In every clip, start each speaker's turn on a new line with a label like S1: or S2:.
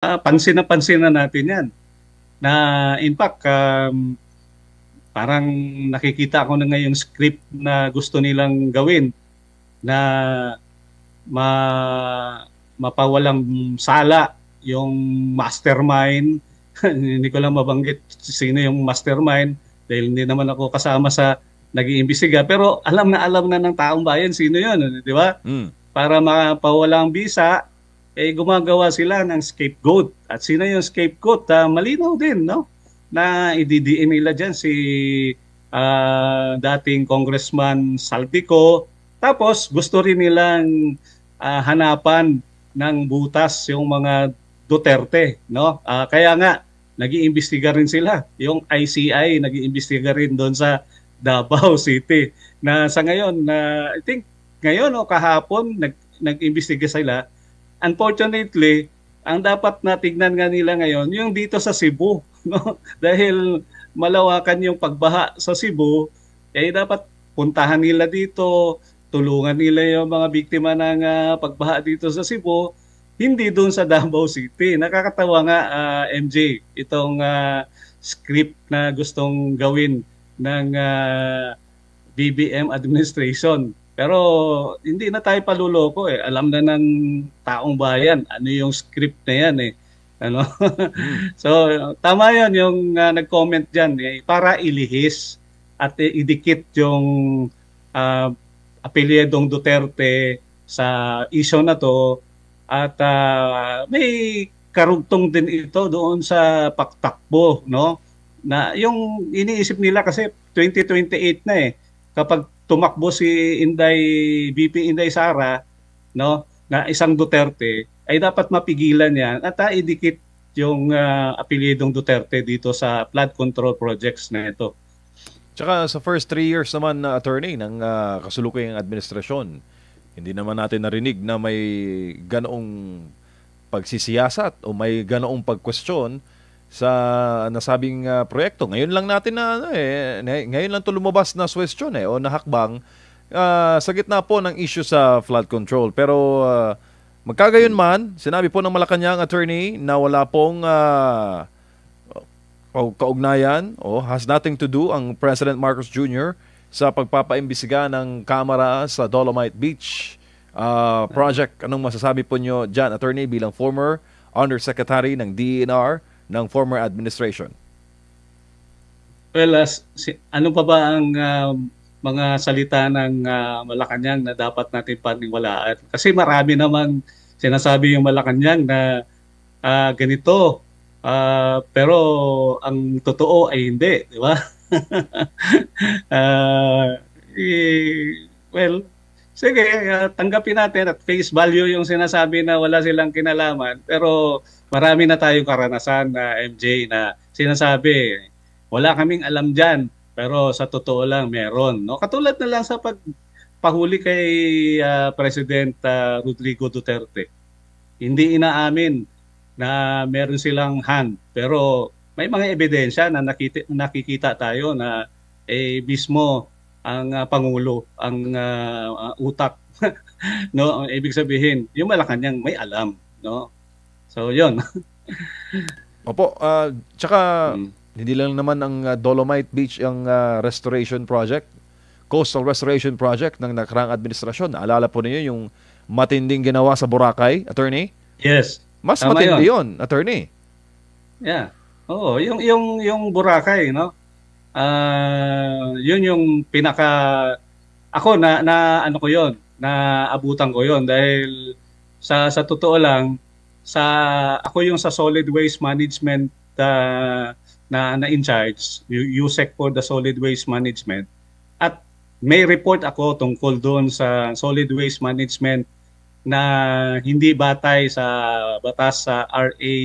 S1: pansin na natin yan. Na in fact, parang nakikita ko na ngayong script na gusto nilang gawin na ma mapawalang sala yung mastermind. Hindi ko lang mabanggit sino yung mastermind dahil hindi naman ako kasama sa nag-iimbestiga. Pero alam na ng taong bayan sino yun, di ba?
S2: Mm.
S1: Para mapawalang bisa, eh gumagawa sila ng scapegoat. At sino yung scapegoat? Malinaw din, no? Na ididiin nila dyan si dating Congressman Saltico. Tapos gusto rin nilang hanapan ng butas yung mga Duterte, no? Kaya nga nag-iimbestiga rin sila. Yung ICI nag-iimbestiga rin doon sa Davao City. Na sa ngayon, I think ngayon o kahapon nag-imbestiga sila. Unfortunately, ang dapat na tignan nga nila ngayon yung dito sa Cebu, no? Dahil malawakan yung pagbaha sa Cebu, eh dapat puntahan nila dito, tulungan nila yung mga biktima ng pagbaha dito sa Cebu, hindi doon sa Davao City. Nakakatawa nga, MJ, itong script na gustong gawin ng BBM administration. Pero hindi na tayo paluloko eh. Alam na ng taong bayan ano yung script na yan eh. Ano?
S2: Mm.
S1: So, tama yun yung nag-comment dyan eh, para ilihis at idikit yung uh, apelyedong Duterte sa issue na to at may karugtong din ito doon sa paktakbo, no? Na yung iniisip nila kasi 2028 na eh. Kapag tumakbo si VP Inday Sara, no, na isang Duterte, ay dapat mapigilan yan at idikit yung apelyedong Duterte dito sa flood control projects na ito.
S2: Tsaka sa first 3 years naman na attorney ng kasulukuyang administrasyon, hindi naman natin narinig na may ganoong pagsisiyasat o may ganoong pagkwestiyon sa nasabing proyekto. Ngayon lang natin ngayon lang to lumabas na question o nahakbang sa gitna po ng issue sa flood control. Pero magkagayon man, sinabi po ng Malacanang attorney na wala pong kaugnayan o has nothing to do ang President Marcos Jr. sa pagpapaimbisiga ng Kamara sa Dolomite Beach project. Anong masasabi po nyo dyan, attorney, bilang former Undersecretary ng DENR ng former administration?
S1: Well, ano pa ba ang mga salita ng Malacanang na dapat natin paniwalaan? Kasi marami namang sinasabi yung Malacanang na ganito, pero ang totoo ay hindi, di ba? Well, sige, tanggapin natin at face value yung sinasabi na wala silang kinalaman, pero marami na tayong karanasan na MJ na sinasabi, wala kaming alam dyan, pero sa totoo lang meron. No? Katulad na lang sa pagpahuli kay President Rodrigo Duterte. Hindi inaamin na meron silang hand, pero may mga ebidensya na nakikita tayo na mismo ang Pangulo, ang utak. No, ang ibig sabihin, yung Malacanang may alam, no? So, 'yon.
S2: Opo, tsaka hindi lang naman ang Dolomite Beach ang restoration project, coastal restoration project ng nakaraang administrasyon. Naalala po niyo yung matinding ginawa sa Boracay, attorney?
S1: Yes.
S2: Mas
S1: Tama
S2: matindi
S1: 'yon.
S2: 'yon, attorney.
S1: Yeah. Oo, yung Boracay, no? 'Yun yung pinaka ako na ano ko 'yon, na abutan ko 'yon dahil sa totoo lang sa ako yung sa solid waste management na in charge, USEC for the solid waste management. At may report ako tungkol doon sa solid waste management na hindi batay sa batas sa RA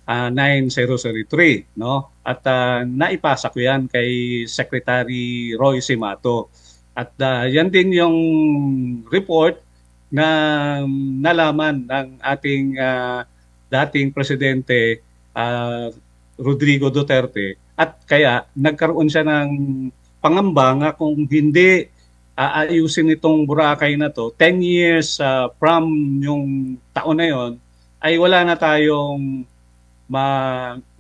S1: 9003, no? At naipasa ko 'yan kay Secretary Roy Simato. At yan din yung report na nalaman ng ating dating presidente Rodrigo Duterte at kaya nagkaroon siya ng pangamba nga kung hindi aayusin itong Boracay na to 10 years from yung taon na yon ay wala na tayong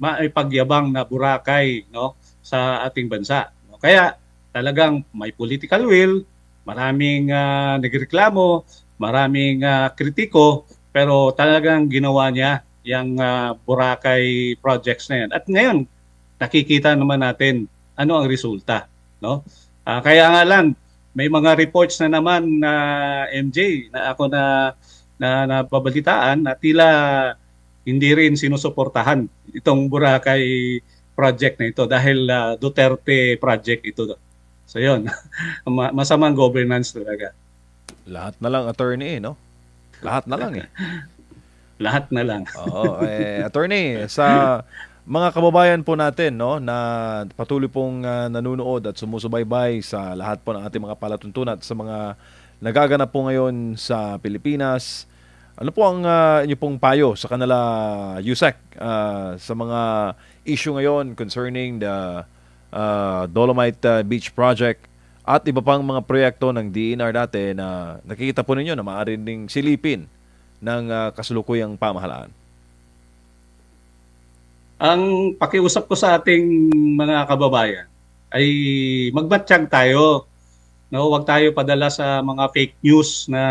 S1: maipagyabang na Boracay, no, sa ating bansa. No? Kaya talagang may political will, maraming nagreklamo, maraming kritiko, pero talagang ginawa niya yung Boracay projects na yan. At ngayon, nakikita naman natin ano ang resulta, no? Kaya nga lang may mga reports na naman na MJ na ako na nababalitaan na tila hindi rin sinusuportahan itong Boracay project na ito dahil Duterte project ito. So yun, masamang governance talaga.
S2: Lahat na lang, attorney, no? Lahat na lang eh.
S1: Lahat na lang.
S2: Oo, attorney, sa mga kababayan po natin, no, na patuloy pong nanonood at sumusubaybay sa lahat po ng ating mga palatuntunan at sa mga nagaganap po ngayon sa Pilipinas, ano po ang inyo pong payo sa kanila, Yusek, sa mga issue ngayon concerning the Dolomite Beach Project at iba pang mga proyekto ng DENR dati na nakikita po ninyo na maaari ding silipin ng kasulukuyang pamahalaan?
S1: Ang pakiusap ko sa ating mga kababayan ay magmatsyag tayo. No, wag tayo padala sa mga fake news na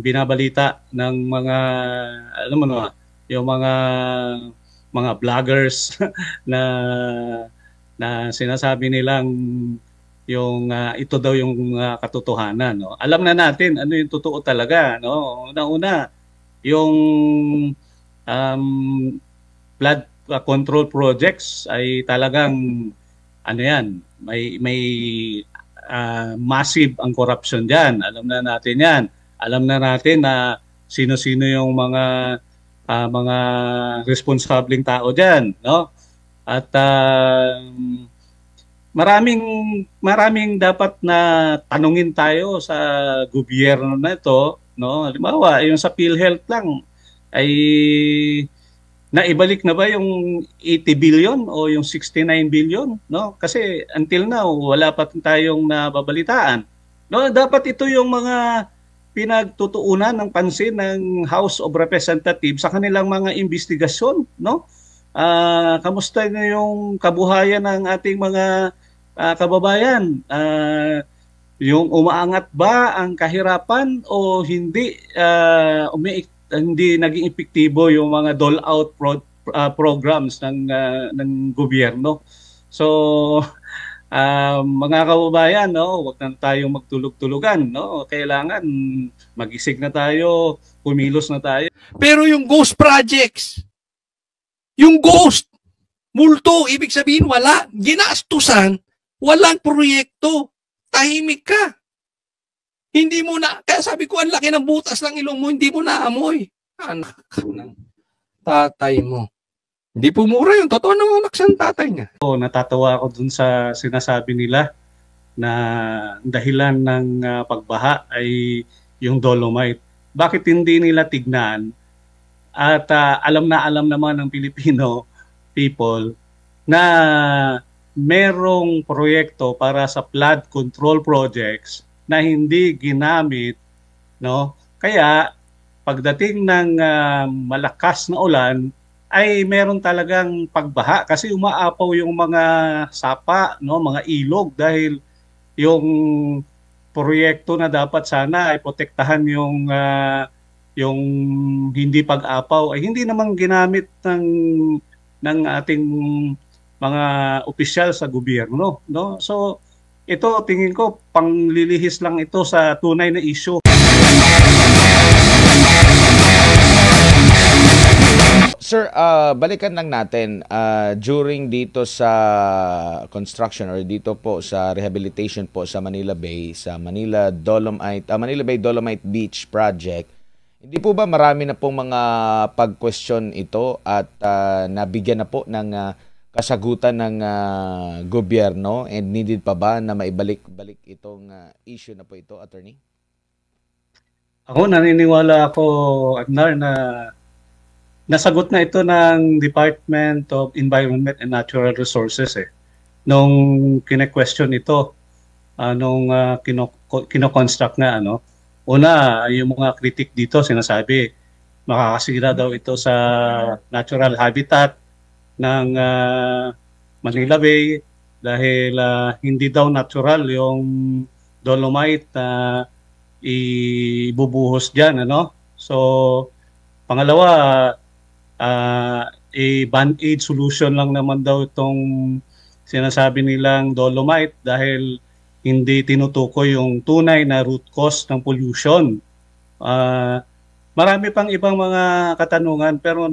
S1: binabalita ng mga alam mo na, yung mga vloggers na sinasabi nilang yung ito daw yung katotohanan, no. Alam na natin ano yung totoo talaga, no. Una-una yung flood control projects ay talagang ano yan, may massive ang corruption diyan. Alam na natin yan. Alam na natin na sino-sino yung mga responsableng tao diyan, no? At maraming dapat na tanungin tayo sa gobyerno na ito, no? Halimbawa, yung sa PhilHealth lang ay naibalik na ba yung 80 billion o yung 69 billion, no? Kasi until now wala pa tayong nababalitaan. No, dapat ito yung mga pinagtutuunan ng pansin ng House of Representatives sa kanilang mga investigasyon, no? Kamusta na yung kabuhayan ng ating mga kababayan? Yung umaangat ba ang kahirapan o hindi? Hindi naging epektibo yung mga dole-out programs ng gobyerno. So, mga kababayan, no, wag na tayong magtulog-tulugan, no? Kailangan magising na tayo, kumilos na tayo.
S3: Pero yung ghost projects, yung ghost, multo, ibig sabihin wala, ginastusan, walang proyekto, tahimik ka. Hindi mo na, kaya sabi ko, ang laki ng butas ng ilong mo, hindi mo naamoy. Anak ng tatay mo. Hindi po mura yun. Totoo ng anak siyang tatay niya.
S1: Natatawa ako dun sa sinasabi nila na dahilan ng pagbaha ay yung Dolomite. Bakit hindi nila tignan at alam naman ng Filipino people na merong proyekto para sa flood control projects na hindi ginamit, no? Kaya pagdating ng malakas na ulan ay meron talagang pagbaha kasi umaapaw yung mga sapa, no, mga ilog dahil yung proyekto na dapat sana ay protektahan yung hindi pag-apaw ay hindi naman ginamit ng ating mga opisyal sa gobyerno, no? So ito tingin ko panglilihis lang ito sa tunay na issue.
S4: Sir, balikan lang natin during dito sa construction or dito po sa rehabilitation po sa Manila Bay, sa Manila Bay Dolomite Beach Project. Hindi po ba marami na pong mga pag-question ito at nabigyan na po ng kasagutan ng gobyerno and needed pa ba na maibalik-balik itong issue na po ito, attorney?
S1: Ako naniniwala ako, Agnar, na nasagot na ito ng Department of Environment and Natural Resources nung kine-question ito nung kino-construct na una yung mga critic dito sinasabi makakasira daw ito sa natural habitat ng Manila Bay dahil hindi daw natural yung dolomite na ibubuhos diyan, ano? So pangalawa, a band-aid solution lang naman daw itong sinasabi nilang dolomite dahil hindi tinutukoy yung tunay na root cause ng pollution. Marami pang ibang mga katanungan pero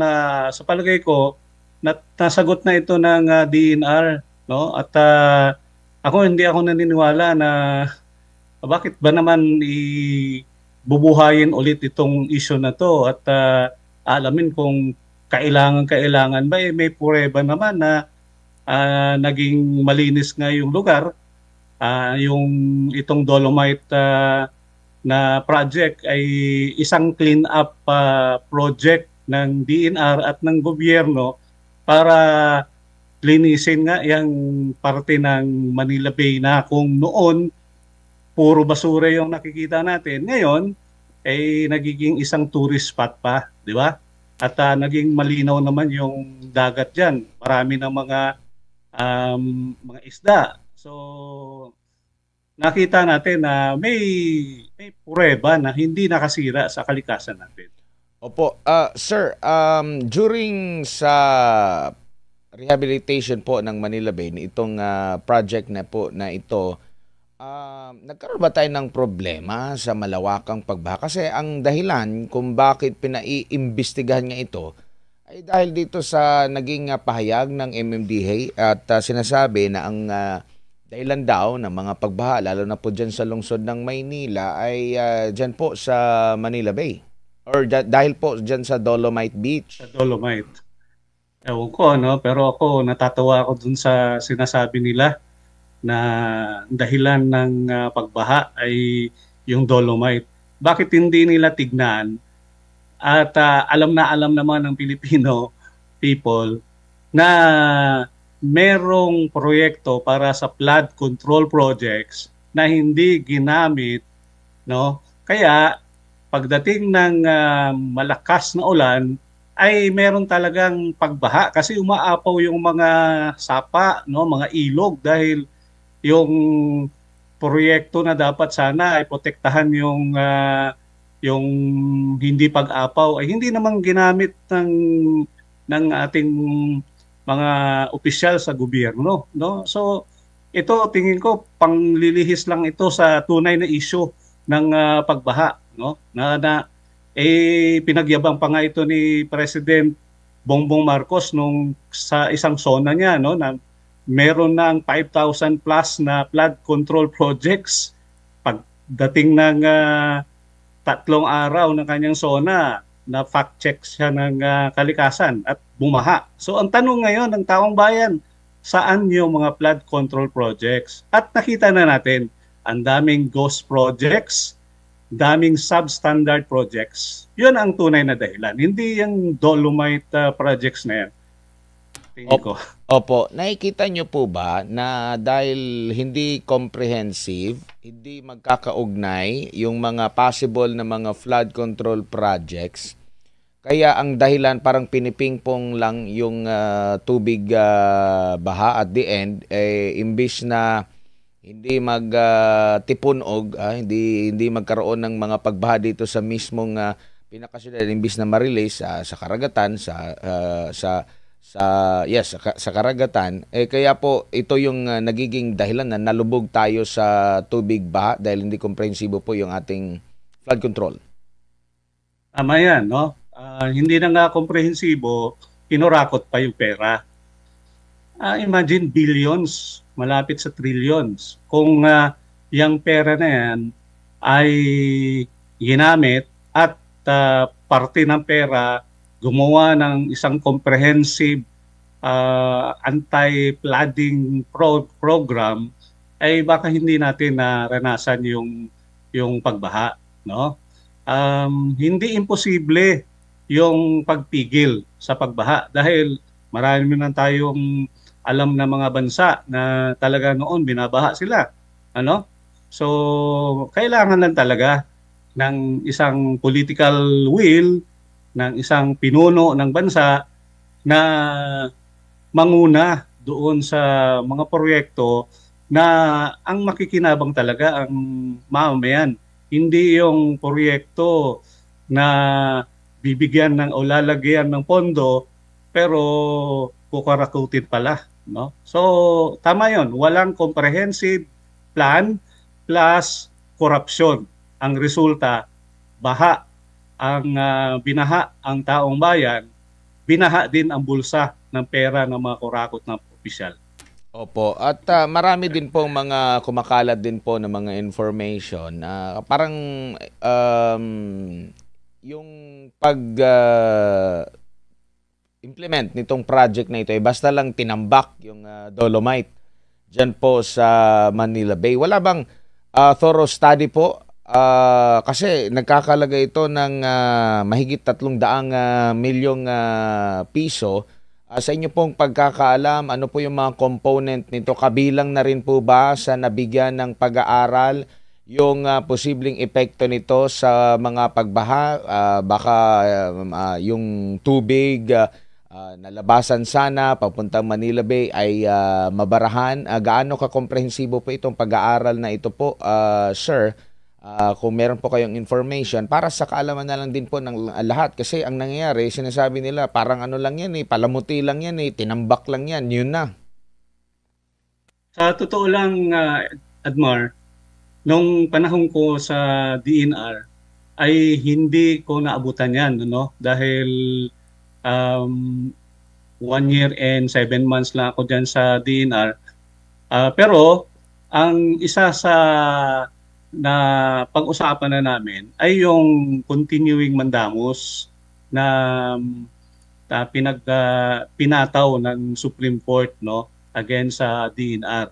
S1: sa palagay ko nasagot na ito ng DNR, no? At hindi ako naniniwala na bakit ba naman bubuhayin ulit itong issue na to at alamin kung kailangan ba may pureba naman na naging malinis nga yung lugar. Yung itong dolomite na project ay isang clean up project ng DNR at ng gobyerno para linisin nga yung parte ng Manila Bay na kung noon puro basura yung nakikita natin. Ngayon ay nagiging isang tourist spot pa, di ba? At naging malinaw naman yung dagat diyan. Marami ng mga isda. So nakita natin na may pureba na hindi nakasira sa kalikasan natin.
S4: Opo. Sir, during sa rehabilitation po ng Manila Bay, itong project na po na ito, nagkaroon ba tayo ng problema sa malawakang pagbaha? Kasi ang dahilan kung bakit pinaiimbestigahan nga ito ay dahil dito sa naging pahayag ng MMDA at sinasabi na ang dahilan daw ng mga pagbaha, lalo na po dyan sa lungsod ng Maynila, ay dyan po sa Manila Bay. Or dahil po dyan sa Dolomite Beach.
S1: Sa Dolomite. Ewan ko, no? Pero ako, natatawa ako dun sa sinasabi nila na dahilan ng pagbaha ay yung Dolomite. Bakit hindi nila tignan? At alam naman ng Filipino people na merong proyekto para sa flood control projects na hindi ginamit, no? Kaya pagdating ng malakas na ulan ay meron talagang pagbaha kasi umaapaw yung mga sapa, no, mga ilog dahil yung proyekto na dapat sana ay protektahan yung hindi pag-apaw ay hindi naman ginamit ng ating mga opisyal sa gobyerno, no? So ito tingin ko panglilihis lang ito sa tunay na issue ng pagbaha, no? Pinagyabang pa nga ito ni President Bongbong Marcos nung sa isang SONA niya, no, na meron ng 5,000 plus na flood control projects. Pagdating ng 3 araw ng kanyang SONA, na fact check siya ng kalikasan at bumaha. So ang tanong ngayon ng taong bayan, saan yung mga flood control projects? At nakita na natin, ang daming ghost projects, daming substandard projects. Yun ang tunay na dahilan. Hindi yung dolomite projects na yan. Tingin ko.
S4: Opo. Nakikita nyo po ba na dahil hindi comprehensive, hindi magkakaugnay yung mga possible na mga flood control projects, kaya ang dahilan parang pinipingpong lang yung tubig baha at the end, imbis na hindi magtipunog, hindi magkaroon ng mga pagbaha dito sa mismong pinakasyudad, imbis na ma-release sa karagatan, sa karagatan, kaya po ito yung nagiging dahilan na nalubog tayo sa tubig baha dahil hindi komprehensibo po yung ating flood control.
S1: Tama yan, no? Hindi na nga komprehensibo, kinurakot pa yung pera. Imagine billions, malapit sa trillions. Kung yung pera na yan ay ginamit at parte ng pera gumawa ng isang comprehensive anti-flooding program, ay baka hindi natin naranasan yung pagbaha, no? Hindi imposible yung pagpigil sa pagbaha dahil marami na tayong alam na mga bansa na talaga noon binabaha sila, ano? So kailangan lang talaga ng isang political will ng isang pinuno ng bansa na manguna doon sa mga proyekto na ang makikinabang talaga ang mamamayan. Hindi yung proyekto na bibigyan ng o lalagyan ng pondo pero kukarakutin pala, no? So tama 'yon, walang comprehensive plan plus corruption. Ang resulta, baha ang binaha ang taong bayan, binaha din ang bulsa ng pera ng mga kurakot ng opisyal.
S4: Opo, at marami din po mga kumakalat din po ng mga information na parang yung pag implement nitong project na ito ay basta lang tinambak yung Dolomite dyan po sa Manila Bay. Wala bang thorough study po? Kasi nagkakalaga ito ng mahigit 300 milyong piso. Sa inyo pong pagkakaalam, ano po yung mga component nito? Kabilang na rin po ba sa nabigyan ng pag-aaral yung posibleng epekto nito sa mga pagbaha? Baka yung tubig nalabasan sana papuntang Manila Bay ay mabarahan. Gaano ka-komprehensibo po itong pag-aaral na ito po, sir? Kung meron po kayong information para sa kaalaman na lang din po ng lahat, kasi ang nangyayari, sinasabi nila parang ano lang yan palamuti lang yan tinambak lang yan, yun na.
S1: Sa totoo lang, Admar, nung panahon ko sa DNR ay hindi ko naabutan yan, no? Dahil 1 year and 7 months lang ako dyan sa DNR. Pero ang isa sa na pag-usapan na namin ay yung continuing mandamus na pinataw ng Supreme Court, no, against sa DNR.